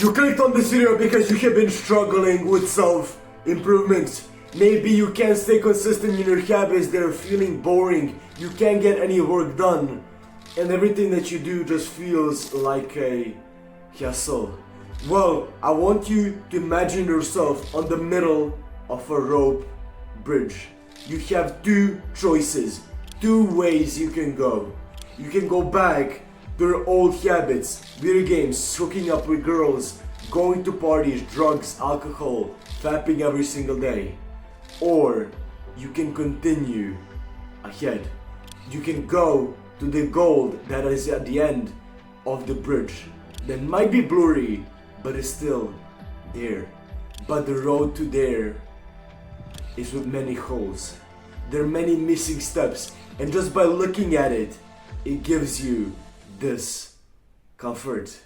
You clicked on this video because you have been struggling with self-improvement. Maybe you can't stay consistent in your habits, they're feeling boring, you can't get any work done, and everything that you do just feels like a hassle. Well, I want you to imagine yourself on the middle of a rope bridge. You have two choices, two ways you can go. You can go back to your old habits, video games, hooking up with girls, going to parties, drugs, alcohol, fapping every single day. Or you can continue ahead. You can go to the goal that is at the end of the bridge. That might be blurry, but it's still there. But the road to there is with many holes. There are many missing steps, and just by looking at it, it gives you this comfort.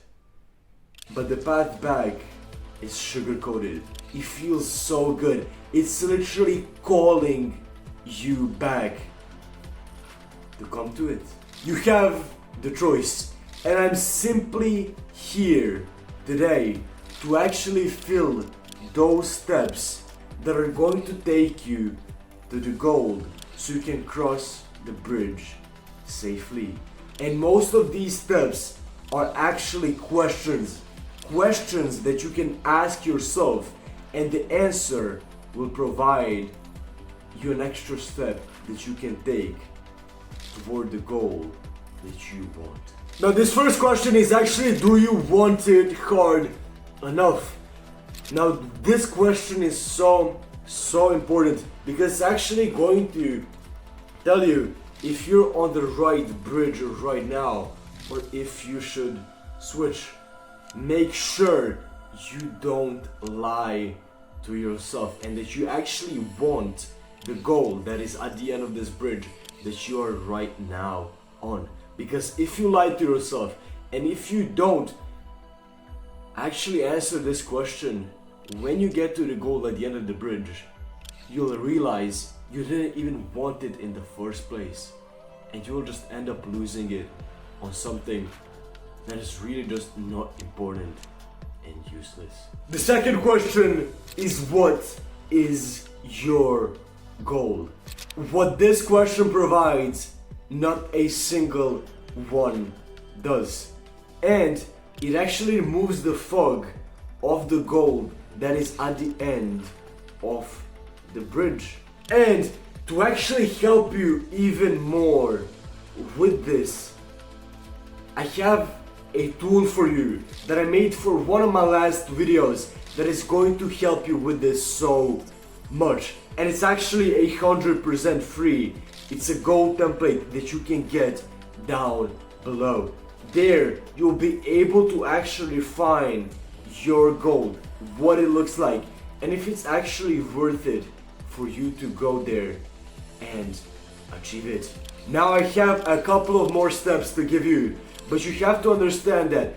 But the path back is sugar-coated. It feels so good. It's literally calling you back to come to it. You have the choice, and I'm simply here today to actually fill those steps that are going to take you to the goal so you can cross the bridge safely. And most of these steps are actually questions that you can ask yourself, and the answer will provide you an extra step that you can take toward the goal that you want. Now this first question is actually, do you want it hard enough? Now this question is so important because it's actually going to tell you if you're on the right bridge right now or if you should switch. Make sure you don't lie to yourself and that you actually want the goal that is at the end of this bridge that you are right now on. Because if you lie to yourself and if you don't actually answer this question, when you get to the goal at the end of the bridge, you'll realize you didn't even want it in the first place, and you'll just end up losing it on something that is really just not important and useless. The second question is, what is your goal? What this question provides, not a single one does. And it actually removes the fog of the goal that is at the end of the bridge. And to actually help you even more with this, I have a tool for you that I made for one of my last videos that is going to help you with this so much. And it's actually 100% free. It's a goal template that you can get down below. There you'll be able to actually find your goal, what it looks like, and if it's actually worth it for you to go there and achieve it. Now I have a couple of more steps to give you, but you have to understand that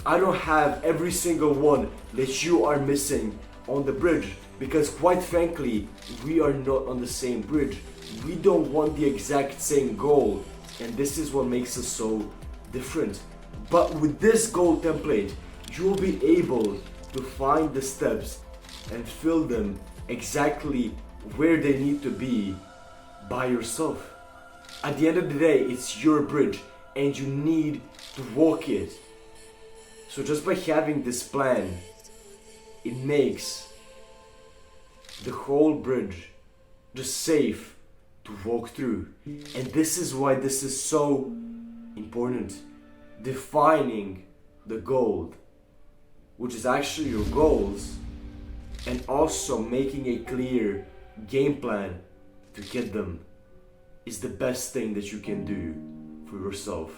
I don't have every single one that you are missing on the bridge, because quite frankly, we are not on the same bridge. We don't want the exact same goal, and this is what makes us so different. But with this goal template, you'll be able to find the steps and fill them exactly where they need to be by yourself. At the end of the day, it's your bridge and you need to walk it. So just by having this plan, it makes the whole bridge just safe to walk through. And this is why this is so important. Defining the goal, which is actually your goals, and also making a clear game plan to get them is the best thing that you can do for yourself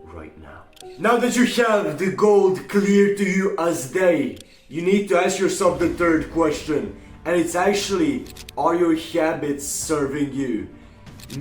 right now. Now that you have the goal clear to you as day, you need to ask yourself the third question, and it's actually, are your habits serving you?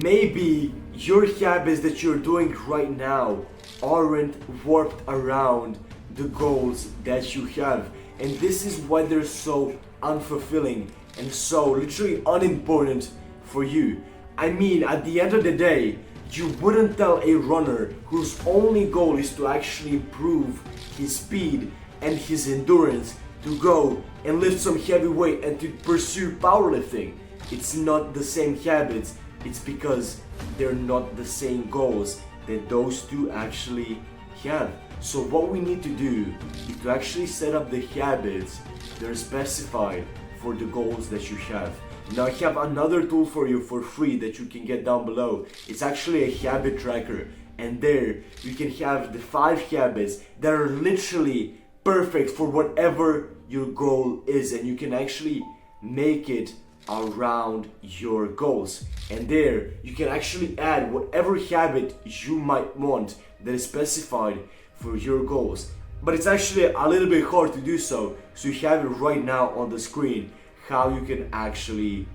Maybe your habits that you're doing right now aren't warped around the goals that you have, and this is why they're so unfulfilling and so literally unimportant for you. I mean, at the end of the day, you wouldn't tell a runner whose only goal is to actually improve his speed and his endurance to go and lift some heavy weight and to pursue powerlifting. It's not the same habits, it's because they're not the same goals that those two actually have. So what we need to do is to actually set up the habits that are specified for the goals that you have. Now I have another tool for you for free that you can get down below. It's actually a habit tracker, and there you can have the 5 habits that are literally perfect for whatever your goal is, and you can actually make it around your goals. And there you can actually add whatever habit you might want that is specified for your goals. But it's actually a little bit hard to do so you have it right now on the screen how you can actually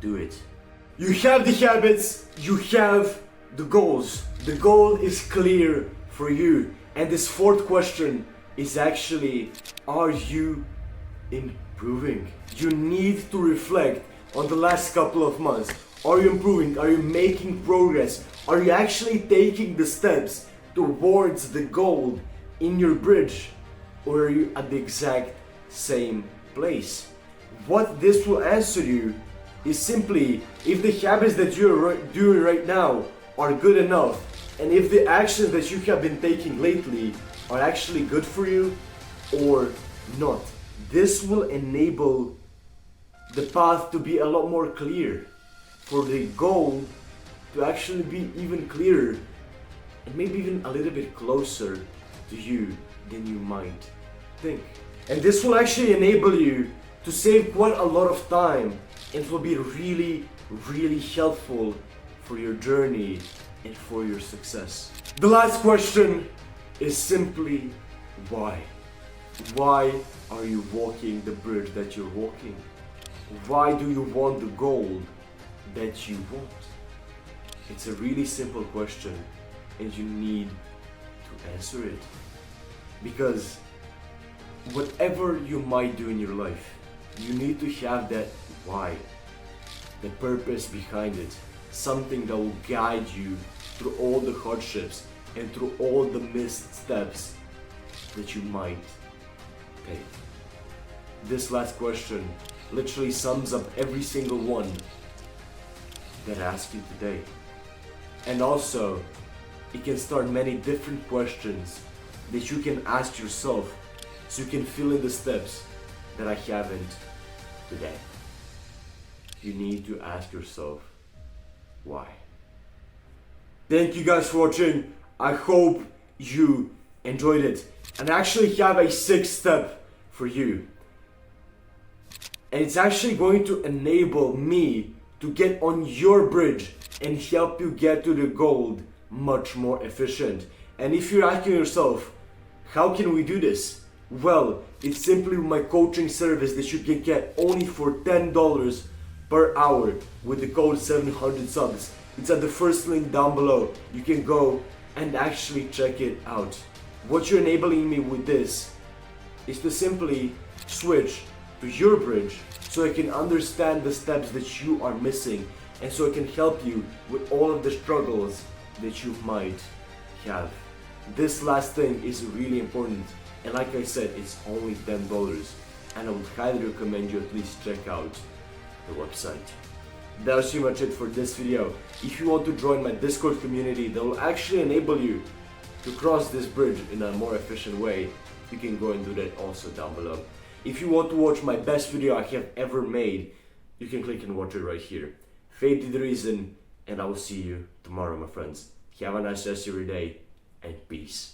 do it. You have the habits, you have the goals. The goal is clear for you, and this 4th question is actually, are you improving? You need to reflect on the last couple of months. Are you improving? Are you making progress? Are you actually taking the steps towards the goal in your bridge, or are you at the exact same place? What this will answer you is simply if the habits that you're doing right now are good enough, and if the actions that you have been taking lately are actually good for you or not. This will enable the path to be a lot more clear, for the goal to actually be even clearer and maybe even a little bit closer to you than you might think. And this will actually enable you to save quite a lot of time, and it will be really, really helpful for your journey and for your success. The last question is simply why? Why are you walking the bridge that you're walking? Why do you want the goal that you want? It's a really simple question, and you need to answer it. Because whatever you might do in your life, you need to have that why, the purpose behind it, something that will guide you through all the hardships and through all the missed steps that you might take. This last question literally sums up every single one that I asked you today. And also, it can start many different questions that you can ask yourself so you can fill in the steps that I haven't today. You need to ask yourself why. Thank you guys for watching. I hope you enjoyed it. And I actually have a 6th step for you. And it's actually going to enable me to get on your bridge and help you get to the goal much more efficient. And if you're asking yourself, how can we do this? Well, it's simply my coaching service that you can get only for $10 per hour with the code 700 subs. It's at the first link down below. You can go and actually check it out. What you're enabling me with this is to simply switch to your bridge so I can understand the steps that you are missing, and so I can help you with all of the struggles that you might have. This last thing is really important, and like I said, it's only $10, and I would highly recommend you at least check out the website. That was pretty much it for this video. If you want to join my Discord community that will actually enable you to cross this bridge in a more efficient way, you can go and do that also down below. If you want to watch my best video I have ever made, you can click and watch it right here. Fate is the reason, and I will see you tomorrow, my friends. Have a nice rest of your day, and peace.